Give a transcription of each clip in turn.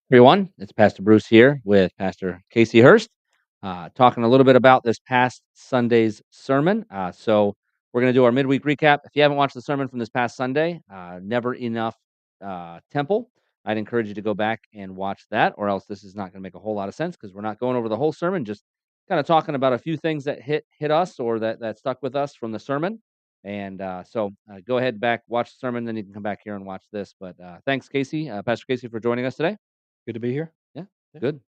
Everyone, it's Pastor Bruce here with Pastor Casey Hurst, talking a little bit about this past Sunday's sermon. So we're going to do our midweek recap. If you haven't watched the sermon from this past Sunday, Never Enough Temple, I'd encourage you to go back and watch that, or else this is not going to make a whole lot of sense because we're not going over the whole sermon, just kind of talking about a few things that hit us or that stuck with us from the sermon. And go ahead back, watch the sermon, then you can come back here and watch this. But thanks, Casey, Pastor Casey, for joining us today. Good to be here. Yeah, Yeah. good.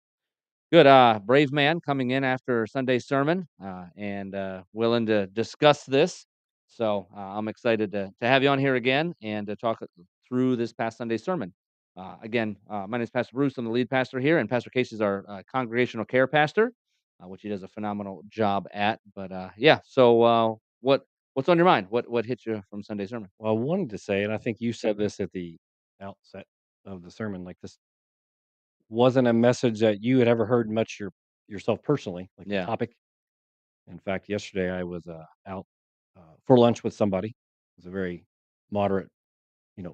Good. Brave man coming in after Sunday's sermon and willing to discuss this. So I'm excited to have you on here again and to talk through this past Sunday sermon. My name is Pastor Bruce. I'm the lead pastor here, and Pastor Casey is our congregational care pastor, which he does a phenomenal job at. What's on your mind? What hit you from Sunday's sermon? Well, I wanted to say, and I think you said this at the outset of the sermon, like this wasn't a message that you had ever heard much yourself personally, like the Yeah, topic. In fact, yesterday I was out for lunch with somebody. It was a very moderate,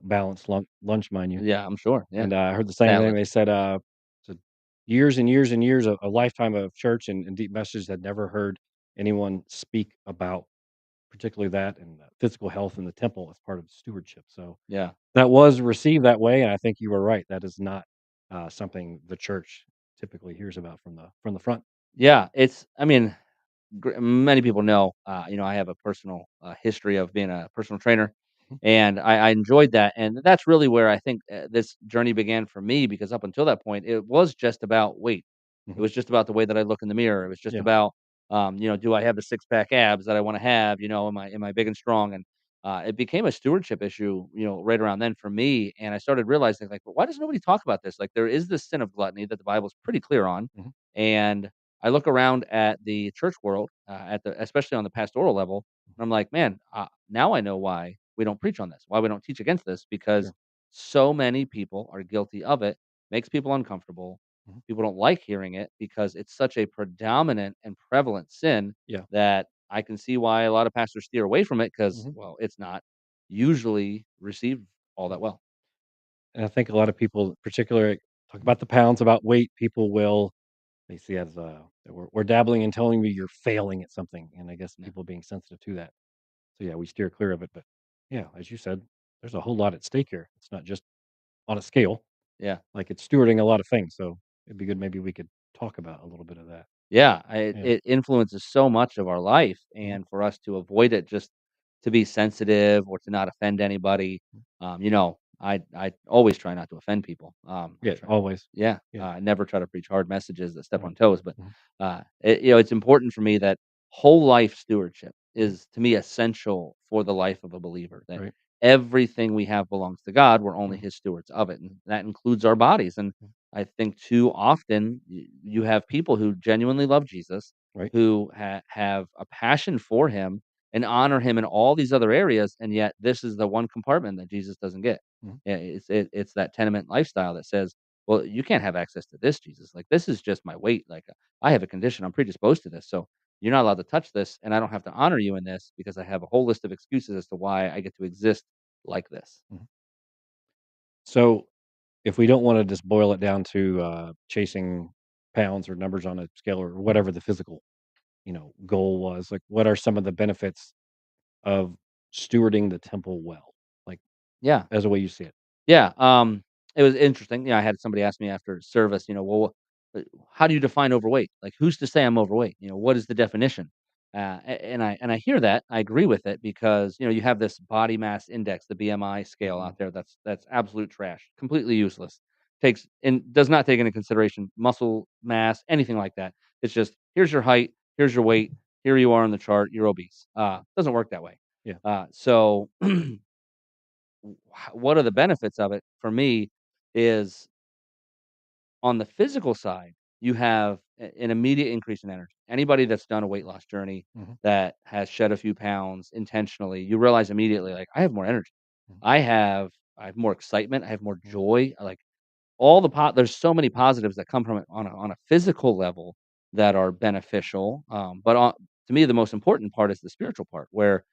balanced lunch, mind you. yeah, I'm sure. Yeah, And I heard the same thing. salad. They said, so years and years and years, a lifetime of church and deep message had never heard anyone speak about particularly that and physical health in the temple as part of stewardship. So Yeah. that was received that way, and I think you were right. That is not something the church typically hears about from the front. Yeah, I mean, many people know, I have a personal history of being a personal trainer, Mhm. and I enjoyed that. And that's really where I think this journey began for me because up until that point, it was just about weight. It Mhm. was just about the way that I look in the mirror. It was just Yeah. about, do I have the six pack abs that I want to have? Am I big and strong? And it became a stewardship issue, right around then for me. And I started realizing, like, well, why does nobody talk about this? Like, there is this sin of gluttony that the Bible's pretty clear on, Mhm. and I look around at the church world, especially on the pastoral level, and I'm like, man, now I know why we don't preach on this, why we don't teach against this, because Sure. so many people are guilty of it. Makes people uncomfortable. Mhm. People don't like hearing it because it's such a predominant and prevalent sin Yeah. that I can see why a lot of pastors steer away from it because, Mhm. well, it's not usually received all Yeah. that well. And I think a lot of people, particularly talk about the pounds, about weight. People will they see as that we're dabbling and telling me you're failing at something, and I guess Yeah, people being sensitive to that. So yeah, we steer clear of it. But yeah, as you said, there's a whole lot at stake here. It's not just on a scale. yeah. Like, it's stewarding a lot of things, so it'd be good maybe we could talk about a little bit of that. Yeah, Yeah. it influences so much of our life, Mhm. and for us to avoid it, just to be sensitive or to not offend anybody, I always try not to offend people. I Yeah, try, always. yeah, Yeah, I never try to preach hard messages that step right. on toes, but Mhm, it's important for me that whole life stewardship mhm, is to me essential for the life of a believer. That right. everything we have belongs to God. We're only Mhm, His stewards of it, and that includes our bodies. And mhm, I think too often you have people who genuinely love Jesus, right. who have a passion for him and honor him in all these other areas, and yet this is the one compartment that Jesus doesn't get. Mhm, It's that tenement lifestyle that says, "Well, you can't have access to this, Jesus. Like this is just my weight. Like I have a condition. I'm predisposed to this, so you're not allowed to touch this, and I don't have to honor you in this because I have a whole list of excuses as to why I get to exist like this." mhm. So, if we don't wanna just boil it down to, chasing pounds or numbers on a scale or whatever the physical, goal was, like, what are some of the benefits of stewarding the temple well? Like, Yeah. as a way you see it. Yeah, it was interesting. I had somebody ask me after service, how do you define overweight? Like, who's to say I'm overweight? What is the definition? And I hear that. I agree with it because you have this body mass index, the BMI scale Mhm, out there. That's absolute trash, completely useless. Takes and does not take into consideration muscle mass, anything like that. It's just here's your height, here's your weight, here you are on the chart. You're obese. Doesn't work that way. yeah, So what are the benefits of it for me is on the physical side, you have an immediate increase in energy. Anybody that's done a weight loss journey mhm, that has shed a few pounds intentionally, you realize immediately, like, I have more energy. mhm, I have more excitement. I have more mhm, joy. Like all the there's so many positives that come from it on a physical level that are beneficial. To me, the most important part is the spiritual part where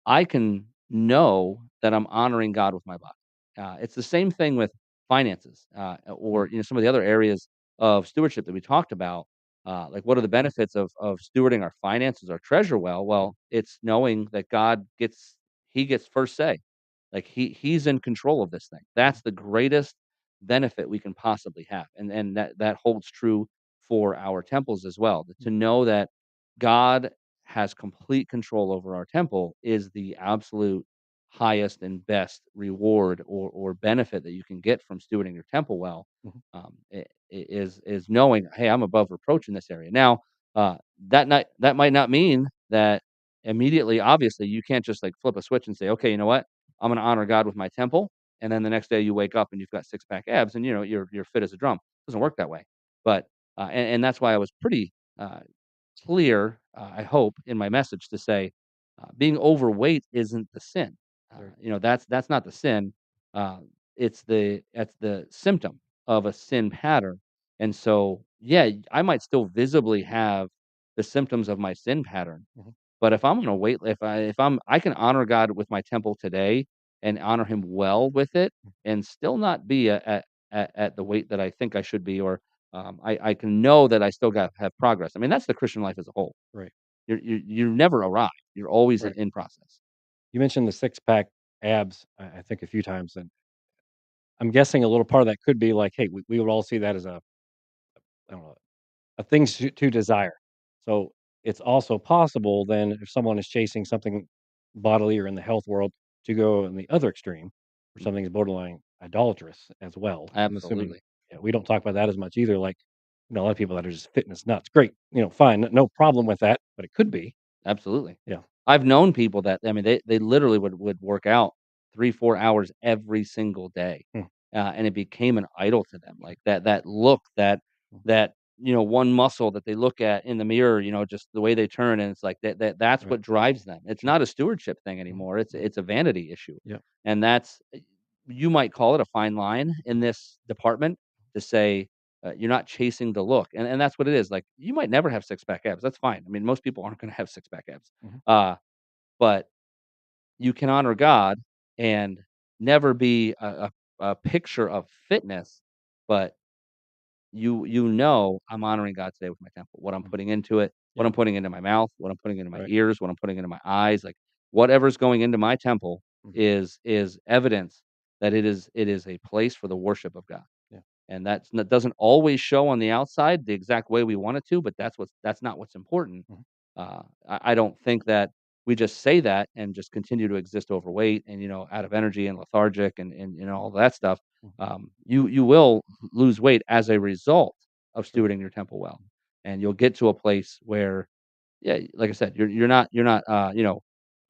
I can know that I'm honoring God with my body. It's the same thing with finances, Mm, or some of the other areas of stewardship that we talked about. Like, what are the benefits of stewarding our finances, our treasure well? mhm, Well, it's knowing that He gets first say. Like, He's in control of this thing. mhm, That's the greatest benefit we can possibly have, and that holds true for our temples as well. To mhm, know that God has complete control over our temple is the absolute highest and best reward or benefit that you can get from stewarding your temple well. mhm. Is knowing, hey, I'm above reproach in this area. Now, that might not mean that immediately. Obviously, you can't just like flip a switch and say, okay, you know what, I'm going to honor God with my temple, and then the next day you wake up and you've got six pack abs, and you're fit as a drum. It doesn't work that way. But and that's why I was pretty uh, clear, I hope, in my message to say, being overweight isn't the sin. Right. That's not the sin. Uh, it's the symptom of a sin pattern. And so, yeah, I might still visibly have the symptoms of my sin pattern, Mhm. but if I'm gonna wait, if I can honor God with my temple today and honor Him well with it, and still not be at the weight that I think I should be, or I can know that I still got have progress. I mean, that's the Christian life as a whole. Right. You never arrive. You're always Right. in process. You mentioned the six pack abs, I think a few times, and I'm guessing a little part of that could be like, hey, we would all see that as a, I don't know, a thing to desire. So it's also possible then if someone is chasing something bodily or in the health world to go in the other extreme, or Mm, something is borderline idolatrous as well. I'm assuming, absolutely, yeah, we don't talk about that as much either. Like, a lot of people that are just fitness nuts. Great, fine, no problem with that, but it could be. absolutely. Yeah. I've known people that, I mean, they literally would work out 3 4 hours every single day, Mm, and it became an idol to them. Like that look, mm, that one muscle that they look at in the mirror, just the way they turn, and it's like that's right. what drives them. It's Sure. not a stewardship thing Mhm, anymore. It's mhm. it's a vanity issue, Yeah. and you might call it a fine line in this department to say. You're not chasing the look, and that's what it is. Like, you might never have six pack abs. That's fine. I mean, most people aren't going to have six pack abs. Mhm. Uh, but you can honor God and never be a picture of fitness, but I'm honoring God today with my temple, what I'm Mhm. putting into it, what Yeah. I'm putting into my mouth, what I'm putting into my Right. ears, what I'm putting into my eyes, like, whatever's going into my temple Mhm. is evidence that it is a place for the worship of God. Yeah. And that doesn't always show on the outside the exact way we want it to, but that's not what's important. Mhm. I don't think that we just say that and just continue to exist overweight and out of energy and lethargic and all that stuff. Mhm. You will lose weight as a result of Sure. stewarding your temple well, and you'll get to a place where, yeah, like I said, you're not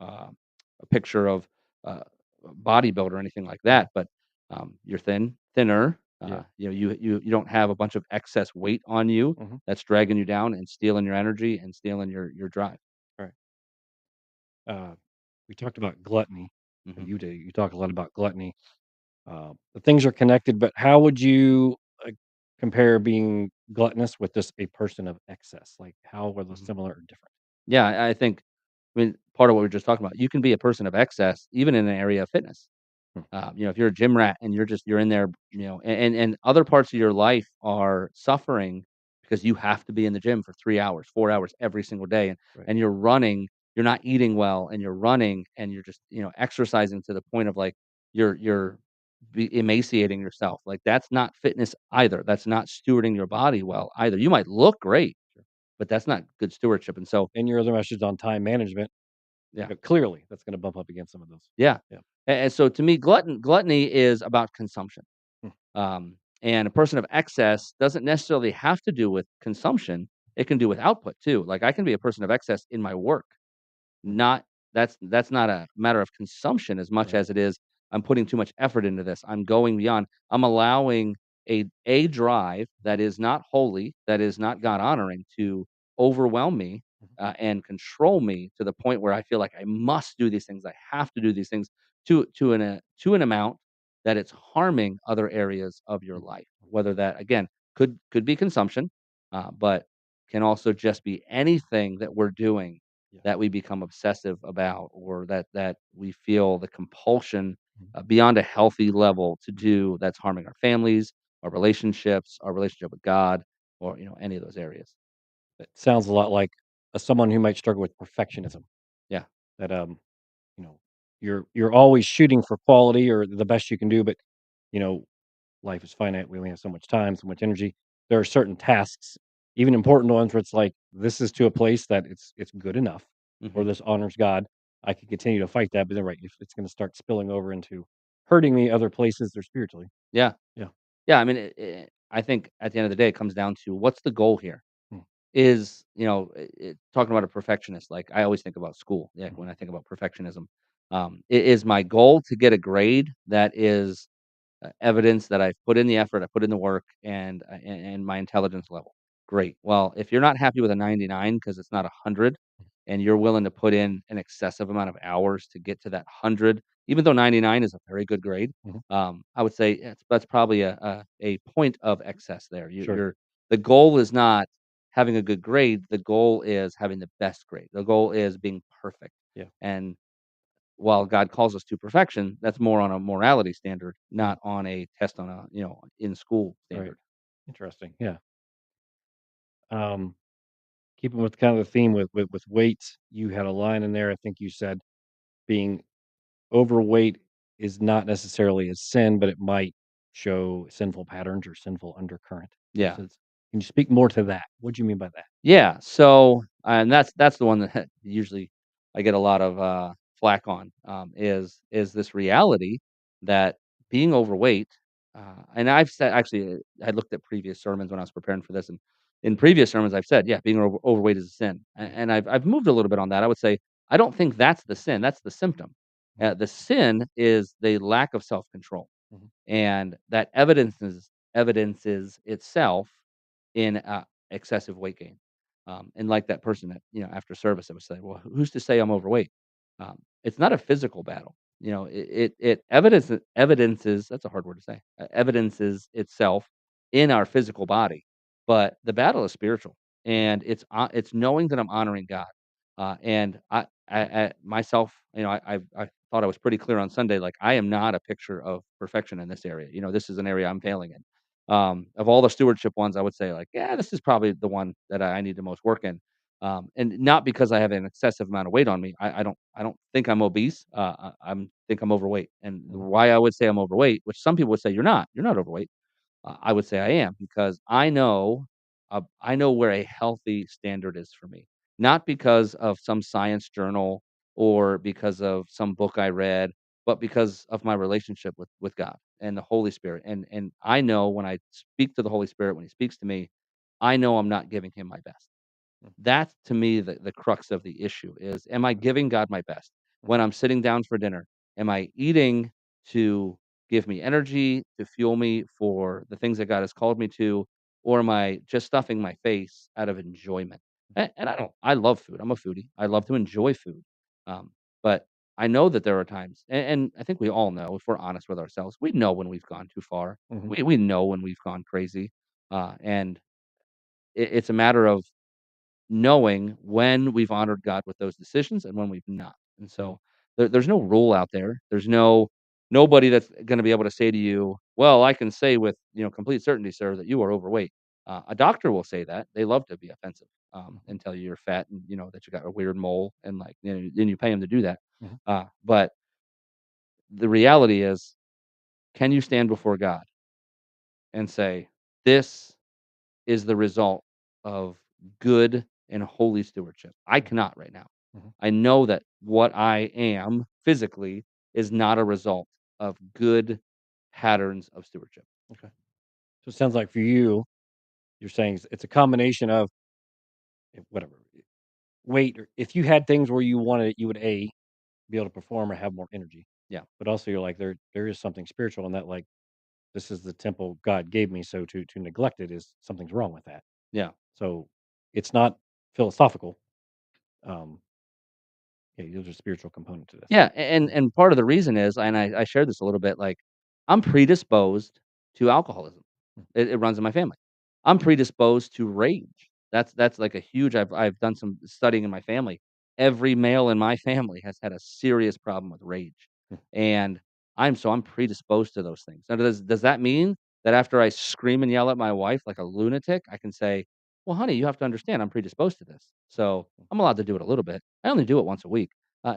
uh, a picture of a bodybuilder or anything like Mhm. that, but you're thinner. Yeah. You don't have a bunch of excess weight on you Mhm. that's dragging you down and stealing your energy and stealing your drive. Right. Uh, we talked about gluttony. Mhm. You do. You talk a lot about gluttony. The things are connected, but how would you compare being gluttonous with just a person of excess? Like, how are those Mhm. similar or different? Yeah, I think. I mean, part of what we are just talking about, you can be a person of excess even in an area of fitness. Hmm. If you're a gym rat and you're in there, and other parts of your life are suffering because you have to be in the gym for 3 hours, 4 hours every single day, and Right. and you're running, you're not eating well, and you're running, and you're just exercising to the point of like you're emaciating yourself. Like, that's not fitness either. That's not stewarding your body well either. You might look great, Sure. but that's not good stewardship. And so, And your other message on time management, yeah. clearly that's going to bump up against some of those. Yeah. Yeah. And so, to me, gluttony is about consumption. Hmm. And a person of excess doesn't necessarily have to do with consumption. It can do with output too. Like, I can be a person of excess in my work. Hmm. Not that's not a matter of consumption as much Right. as it is I'm putting too much effort into this. I'm going beyond. I'm allowing a drive that is not holy, that is not Sure. God honoring, to overwhelm me Mhm. and control me to the point where I feel like I must do these things. I have to do these things to an amount that it's harming other areas of your Mhm. life. Whether that, again, could be consumption, but can also just be anything that we're doing Yeah. that we become obsessive about, or that we feel the compulsion, Mhm. beyond a healthy level to do that's harming our families, our relationships, our relationship with God, or any of those areas. It sounds a lot like, someone who might struggle with perfectionism, Yeah. that, you know, you're always shooting for quality or the best you can do, but, you know, life is finite. We only have so much time, so much energy. There are certain tasks, even important ones, where it's like, this is to a place that it's good enough, or Hmm. this honors God. I can continue to fight that, but then right, if it's going to start spilling over into hurting me other places or spiritually, Yeah. yeah, Yeah. I mean, I think at the end of the day, it comes down to what's the goal here. mm, Is talking about a perfectionist? Like I always think about school. Yeah, mhm, when I think about perfectionism, is my goal to get a grade that is evidence that I've put in the effort, I put in the work, and my intelligence level. Great. Well, if you're not happy with a 99 because it's not 100, and you're willing to put in an excessive amount of hours to get to that 100, even though 99 is a very good grade, mhm, I would say that's probably a point of excess there. sure, The goal is not having a good grade. The goal is having the best grade. The goal is being perfect. yeah, And while God calls us to perfection, that's more on a morality standard, mhm, not on a test on a, in school right, standard. interesting, yeah. Um, Keeping with kind of the theme with weight, you had a line in there. I think you said being overweight is not necessarily a sin, but it might show sinful patterns or sinful undercurrent. Yeah. So can you speak more to that? What do you mean by that? Yeah. So, and that's the one that usually I get a lot of flack on, is this reality that being overweight, and I've said actually, I looked at previous sermons when I was preparing for this, and in previous sermons I've said, yeah, being overweight is a sin, Mhm, and I've moved a little bit on that. I would say I don't think that's the sin; that's the symptom. mhm, The sin is the lack of self control. mhm, And that evidences itself in excessive weight gain. And like that person that after service, I would say, "Well, who's to say I'm overweight?" It's not a physical battle. It evidences. That's a hard word to say. Evidences itself in our physical body, but the battle is spiritual, mhm, and it's knowing that I'm honoring God. And I myself, I thought I was pretty clear on Sunday. Like I am not a picture of perfection in this area. This is an area I'm failing in. Of all the stewardship ones, I would say like, yeah, this is probably the one that I need the most work in. And not because I have an excessive amount of weight on me. I don't think I'm obese. I'm think I'm overweight. And mhm, why I would say I'm overweight, which some people would say you're not overweight. I would say I am because I know where a healthy standard is for me, not because of some science journal or because of some book I read, but because of my relationship with God and the Holy Spirit. And I know when I speak to the Holy Spirit, when He speaks to me, I know I'm not giving Him my best. mhm, That's to me the crux of the issue is, am I giving God my best? mhm, When I'm sitting down for dinner, am I eating to give me energy, to fuel me for the things that God has called me to, or am I just stuffing my face out of enjoyment? And I love food. I'm a foodie. I love to enjoy food. Um, but I know that there are times, and I think we all know if we're honest with ourselves, we know when we've gone too far. mhm, We know when we've gone crazy. And it's a matter of knowing when we've honored God with those decisions and when we've not. And mhm, so there's no rule out there. There's nobody that's going to be able to say to you, "Well, I can say with complete certainty, sir, that you are overweight." A doctor will say that. They love to be offensive mhm, and tell you you're fat and that you got a weird mole and like then you pay them to do that. mhm, But the reality is, can you stand before God and say, "This is the result of good and holy stewardship"? I mhm, cannot right now. mhm. I know that what I am physically is not a result of good patterns of stewardship. Okay. So it sounds like for you, you're saying it's a combination of whatever weight, or if you had things where you wanted it, you would be able to perform or have more energy. Yeah. But also you're like there is something spiritual in that, like this is the temple God gave me, so to neglect it is something's wrong with that. Yeah. So it's not philosophical. Um, yeah, there's a spiritual component to this. Yeah, and part of the reason is, and I shared this a little bit, like, I'm predisposed to alcoholism. Mm, It runs in my family. I'm predisposed to rage. That's like a huge. I've done some studying in my family. Every male in my family has had a serious problem with rage, mm, and I'm predisposed to those things. Now, does that mean that after I scream and yell at my wife like a lunatic, I can say, "Well, honey, you have to understand I'm predisposed to this, so I'm allowed to do it a little bit. I only do it once a week."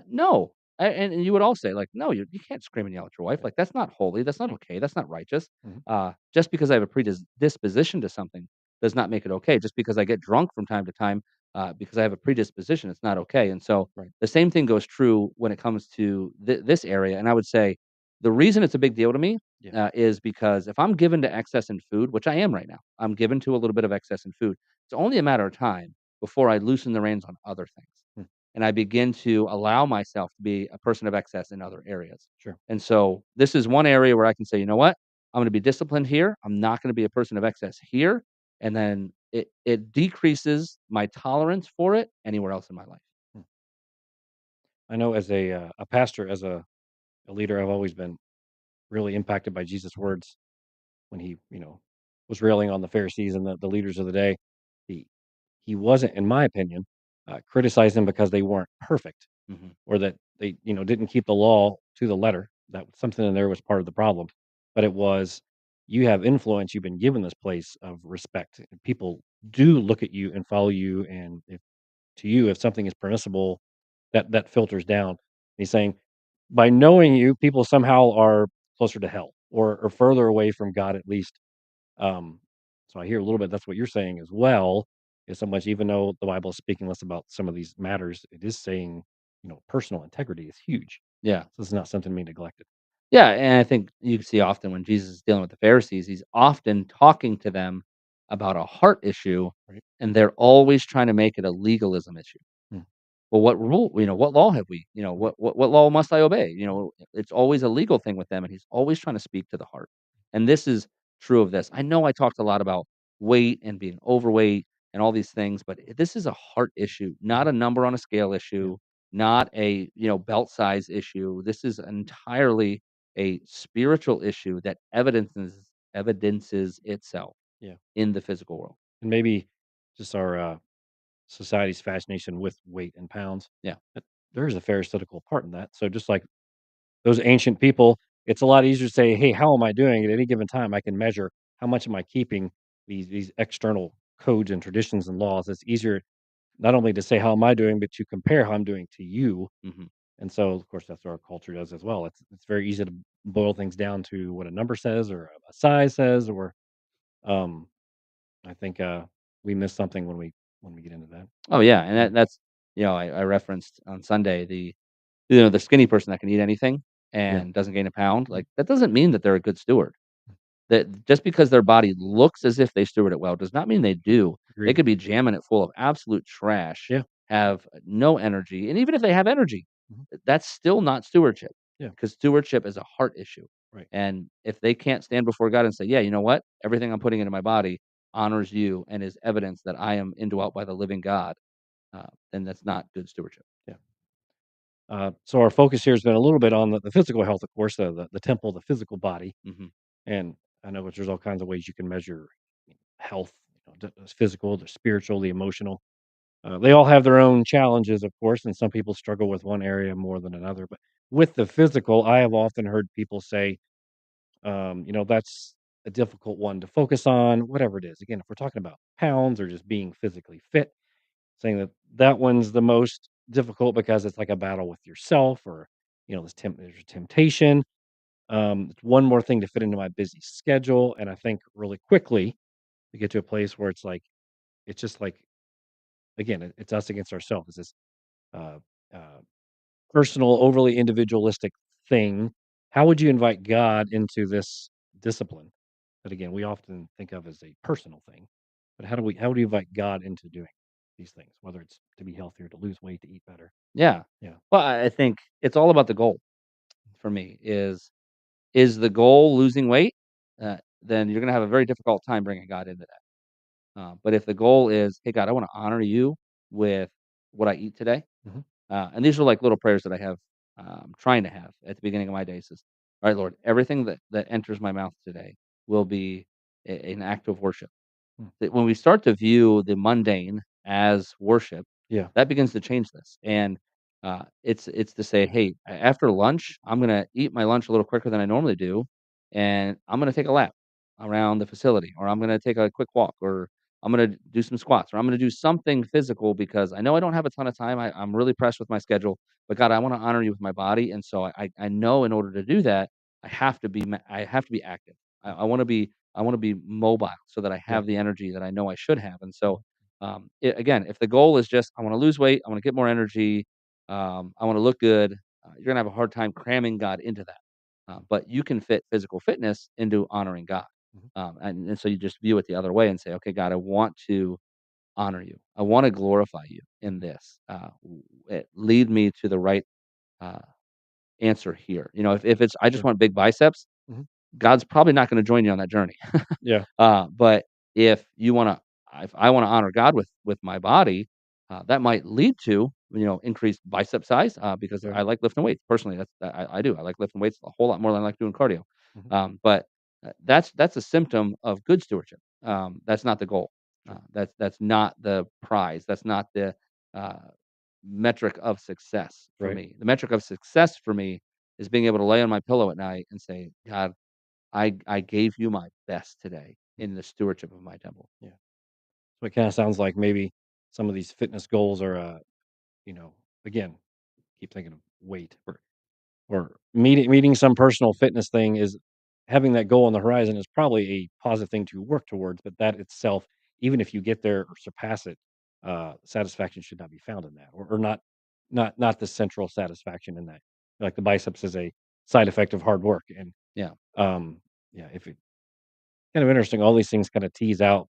No, and you would all say like, "No, you can't scream and yell at your wife. Right. Like that's not holy. That's not okay. That's not righteous." Mhm. Just because I have a predisposition to something does not make it okay. Just because I get drunk from time to time, because I have a predisposition, it's not okay. And so Right. the same thing goes true when it comes to this area. And I would say the reason it's a big deal to me Yeah. is because if I'm given to excess in food, which I am right now, I'm given to a little bit of excess in food. It's only a matter of time before I loosen the reins on other things. Mm. And I begin to allow myself to be a person of excess in other areas. Sure. And so this is one area where I can say, you know what? I'm going to be disciplined here. I'm not going to be a person of excess here. And then it decreases my tolerance for it anywhere else in my life. Mm. I know as a pastor, as a leader, I've always been really impacted by Jesus' words when he, was railing on the Pharisees and the leaders of the day. He he wasn't, in my opinion, criticizing them because they weren't perfect Hmm. or that they, didn't keep the law to the letter. That something in there was part of the problem, but it was you have influence. You've been given this place of respect. And people do look at you and follow you, and if to you, if something is permissible, that filters down. He's saying by knowing you, people somehow are closer to hell or further away from God at least. Um, so I hear a little bit that's what you're saying as well. Is so much even though the Bible is speaking less about some of these matters, it is saying, personal integrity is huge. Yeah. So it's not something to be neglected. Yeah, and I think you see often when Jesus is dealing with the Pharisees, he's often talking to them about a heart issue, Right. and they're always trying to make it a legalism issue. Mm, Well, what rule, what law have we? right. What law must I obey? It's always a legal thing with them, and he's always trying to speak to the heart. And this is true of this. I know I talked a lot about weight and being overweight and all these things, but this is a heart issue, not Mhm. a number on a scale Yeah. issue, not a belt size issue. This is entirely a spiritual issue that evidences itself Yeah. in the physical world. And maybe just our society's fascination with weight and pounds. Yeah. But there is a pharisaical part in that. So just like those ancient people, it's a lot easier to say, "Hey, how am I doing at any given time? I can measure how much am I keeping these external codes and traditions and laws." It's easier not only to say how am I doing, but to compare how I'm doing to you. Hmm. And so, of course, that's what our culture does as well. It's very easy to boil things down to what a number says or a size says, or um, I think we miss something when we get into that. Oh yeah, and Yeah, that's I referenced on Sunday the skinny person that can eat anything yeah, and doesn't gain a pound. mhm, Like that doesn't mean that they're a good steward. That just because their body looks as if they steward it well does not mean they do. They agreed. could be jamming it full of absolute trash, Yeah, have no energy, and even if they have energy, mhm, that's still not stewardship yeah, because stewardship is a heart issue. right. And if they can't stand before God and say, "Yeah, you know what? Everything I'm putting into my body honors you and is evidence that I am indwelt by the living God," then that's not good stewardship. Yeah. So our focus here has been a little bit on the physical health, of course, the temple, the physical body, Hmm. and I know there's all kinds of ways you can measure health. There's physical, the spiritual, the emotional. They all have their own challenges, of course, and some people struggle with one area more than another. But with the physical, I have often heard people say, that's a difficult one to focus on, whatever it is. Again, if we're talking about pounds or just being physically fit, saying that that one's the most difficult because it's like a battle with yourself or, there's a temptation. It's one more thing to fit into my busy schedule. And I think really quickly to get to a place where it's just like, again, it's us against ourselves. It's this uh, uh, personal, overly individualistic thing. How would you invite God into this discipline that again we often think of as a personal thing? But how do we invite God into doing these things, whether it's to be healthier, to lose weight, to eat better? Yeah. Yeah. Well, I think it's all about the goal for me. Is the goal losing weight? Then you're going to have a very difficult time bringing God into that. But if the goal is, hey God, I want to honor you with what I eat today, Hmm. and these are like little prayers that I have, trying to have at the beginning of my days. Is all right, Lord, everything that enters my mouth today will be an act of worship. That when we start to view the mundane as worship, Yeah. that begins to change this. And It's to say, "Hey, after lunch, I'm gonna eat my lunch a little quicker than I normally do, and I'm gonna take a lap around the facility, or I'm gonna take a quick walk, or I'm gonna do some squats, or I'm gonna do something physical because I know I don't have a ton of time. I'm really pressed with my schedule, but God, I wanna honor you with my body, and so I know in order to do that, I have to be active. I wanna be mobile so that I Yeah. have the energy that I know I should have, and so, Mhm. again, if the goal is just, "I wanna lose weight, I wanna get more energy, I wanna look good," you're gonna have a hard time cramming God into that. But you can fit physical fitness into honoring God. Mhm. And so you just view it the other way and say, "Okay, God, I want to honor you. I wanna glorify you in Mhm. this. Lead me to the right, uh, answer here." If it's, "I just Sure. want big biceps," Mhm. God's probably not gonna join you on that journey. Yeah. But if I wanna honor God with my body, that might lead to, increased bicep size, because Yeah. I like lifting weights. Personally, I do. I like lifting weights a whole lot more than I like doing cardio. Mhm. But, that's a symptom of good stewardship. That's not the goal. Sure. That's not the prize. That's not the, uh, metric of success for Right. me. The metric of success for me is being able to lay on my pillow at night and say, "God, I gave you my best today Mhm. in the stewardship of my temple." Yeah. So it kinda sounds like maybe some of these fitness goals are, you know, again, keep thinking of weight or meeting some personal fitness thing is having that goal on the horizon is probably a positive thing to work towards, but that itself, even if you get there or surpass it, satisfaction should not be found in that, or not the central satisfaction in that. Like the biceps is a side effect of hard work, and Yeah, um, yeah, if it kind of interesting, all these things kind of tease out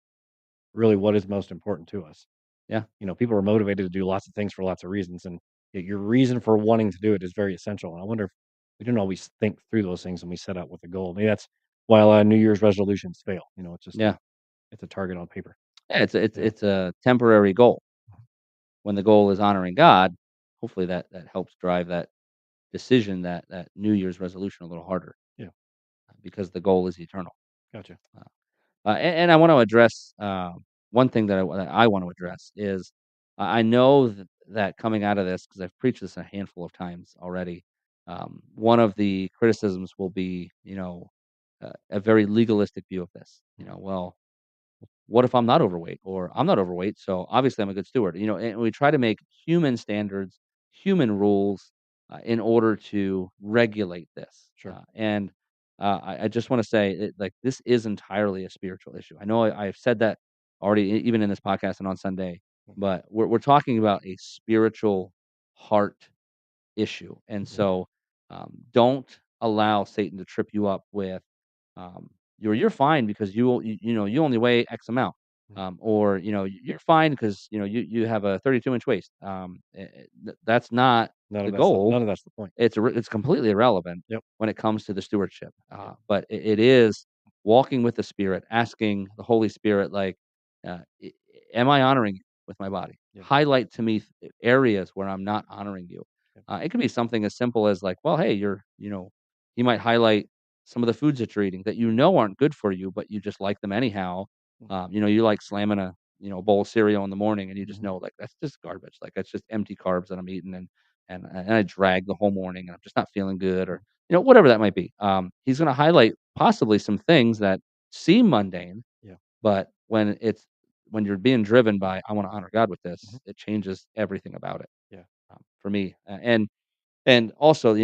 really what is most important to us. yeah, People are motivated to do lots of things for lots of reasons, and your reason for wanting to do it is very essential. And I wonder if we don't always think through those things when we set out with a goal. Maybe that's why a lot of New Year's resolutions fail. It's just yeah. it's a target on paper. Yeah, Yeah. it's a temporary goal. When the goal is honoring God, hopefully that helps drive that decision, that New Year's resolution a little harder, Yeah. because the goal is eternal. Gotcha. Uh, and I want to address, one thing that I want to address is, I know that coming out of this, because I've preached this a handful of times already. One of the criticisms will be, a very legalistic view of this. Mhm. Well, what if I'm not overweight? Or I'm not overweight, so obviously I'm a good steward. And we try to make human standards, human rules, in order to regulate this. Sure. I just want to say, like, this is entirely a spiritual issue. I know I've said that already, even in this podcast and on Sunday, Mhm. but we're talking about a spiritual heart issue. And Mhm. so, don't allow Satan to trip you up with, you're fine because you only weigh X amount, Mhm. or you're fine because you have a 32-inch waist. That's not the goal. None of that's the point. It's completely irrelevant Yep. when it comes to the stewardship. Yep. But it is walking with the Spirit, asking the Holy Spirit, like, am I honoring you with my body? Yep. Highlight to me areas where I'm not honoring you. Yep. It could be something as simple as, like, well, hey, you might highlight some of the foods that you're eating that aren't good for you, but you just like them anyhow. Mhm. You like slamming a bowl of cereal in the morning, and you just Mhm. know, like, that's just garbage. Like, that's just empty carbs that I'm eating, and I drag the whole morning, and I'm just not feeling good, or Mhm. whatever that might be. He's going to highlight possibly some things that seem mundane, Yeah. but when you're being driven by, I want to honor God with Mhm. this, it changes everything about it, Yeah. for me. And also,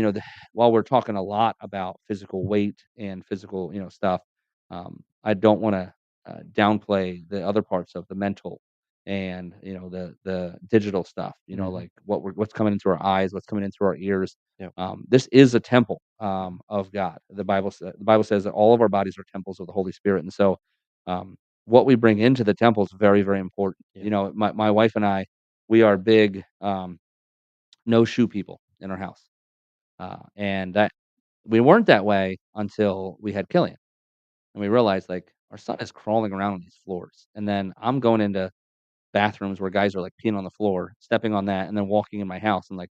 while we're talking a lot about physical weight and physical, stuff, I don't want to, downplay the other parts of the mental and, the digital stuff. Mhm. Like what's coming into our eyes, what's coming into our ears. Yep. This is a temple, Mhm. of God. The Bible says that all of our bodies are temples of the Holy Spirit, and so, um, what we bring into the temple is very, very important. Yeah. My wife and I, we are big, no shoe people in our house. And that we weren't that way until we had Killian, and we realized, like, our son is crawling around on these floors, and then I'm going into bathrooms where guys are, like, peeing on the floor, stepping on that, and then walking in my house, and, like,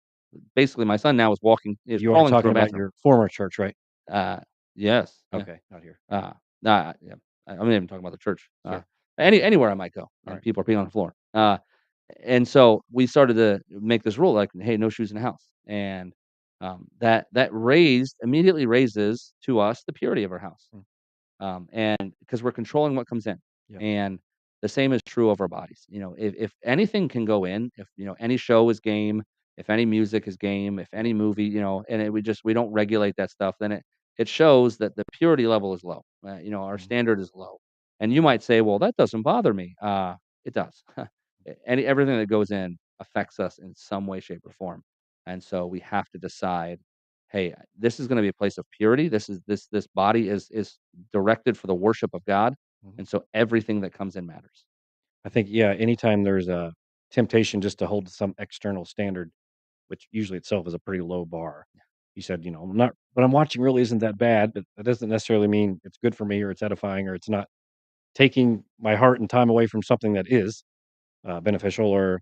basically my son now is You are crawling through talking a about bathroom. your former church, right? Uh, yes, yeah. Okay, not here. Nah, yeah. I'm not even talking about the church. Sure. Anywhere I might go, All and right. people are peeing on the floor. And so we started to make this rule like, "Hey, no shoes in the house." And, that immediately raises to us the purity of our house. Mm, And because we're controlling what comes in, yeah. and the same is true of our bodies. If anything can go in, if any show is game, if any music is game, if any movie, and we don't regulate that stuff, then it shows that the purity level is low. Our Mhm, standard is low, and you might say, well, that doesn't bother me. It does. Everything that goes in affects us in some way, shape, or form, and so we have to decide, hey, this is going to be a place of purity. This body is directed for the worship of God, mhm. and so everything that comes in matters. I think, yeah, anytime there's a temptation just to hold to some external standard, which usually itself is a pretty low bar. You said, I'm not what I'm watching really isn't that bad, but that doesn't necessarily mean it's good for me or it's edifying or it's not taking my heart and time away from something that is beneficial. Or,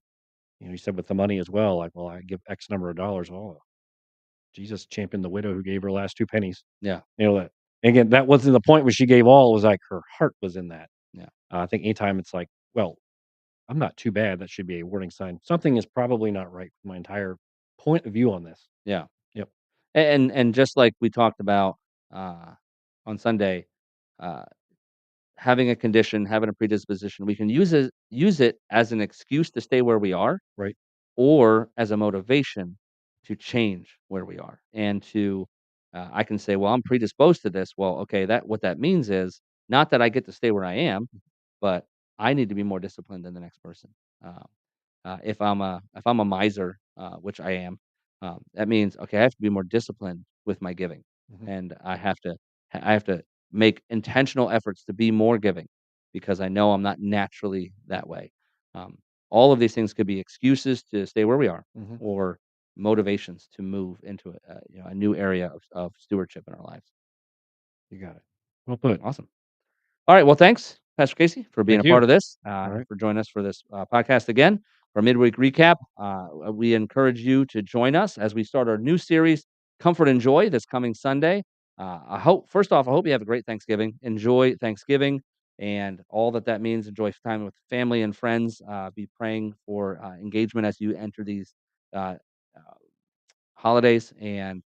you said with the money as well, like, well, I give X number of dollars. Oh, Jesus championed the widow who gave her last two pennies. Yeah, That again, that wasn't the point when she gave all. It was like her heart was in that. yeah, I think anytime it's like, well, I'm not too bad. That should be a warning sign. Something is probably not right with my entire point of view on this. yeah. Yep. And just like we talked about uh, on Sunday, uh, having a condition, having a predisposition, we can use it as an excuse to stay where we are, Right. or as a motivation to change where we are. And to I can say, well, I'm predisposed to this. Well, okay, that what that means is not that I get to stay where I am, but I need to be more disciplined than the next person. Uh, if I'm a miser, which I am, that means, okay, I have to be more disciplined with my giving, Mhm, and I have to make intentional efforts to be more giving because I know I'm not naturally that way. Um, all of these things could be excuses to stay where we are, mhm. or motivations to move into a new area of stewardship in our lives. You got it. Well put. Awesome. All right. Well, thanks, Pastor Casey, for being Thank a you. part of this, All right. for joining us for this podcast again, for midweek recap. We encourage you to join us as we start our new series, Comfort and Joy, this coming Sunday. First off, I hope you have a great Thanksgiving. Enjoy Thanksgiving and all that means. Enjoy time with family and friends. Be praying for engagement as you enter these uh, uh, holidays. And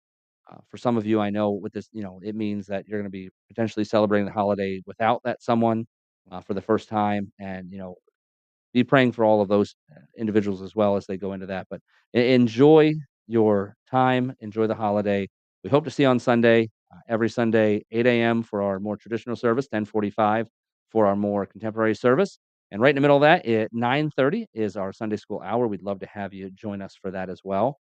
for some of you, I know with this, it means that you're going to be potentially celebrating the holiday without that someone for the first time, and be praying for all of those individuals as well as they go into that. But enjoy your time, enjoy the holiday. We hope to see you on Sunday, every Sunday, 8 a.m. for our more traditional service, 10:45 for our more contemporary service. And right in the middle of that, at 9:30 is our Sunday school hour. We'd love to have you join us for that as well.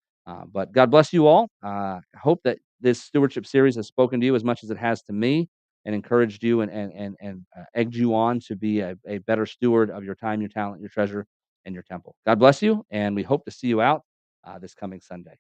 But God bless you all. I hope that this stewardship series has spoken to you as much as it has to me, and encouraged you and egged you on to be a better steward of your time, your talent, your treasure, and your temple. God bless you, and we hope to see you out this coming Sunday.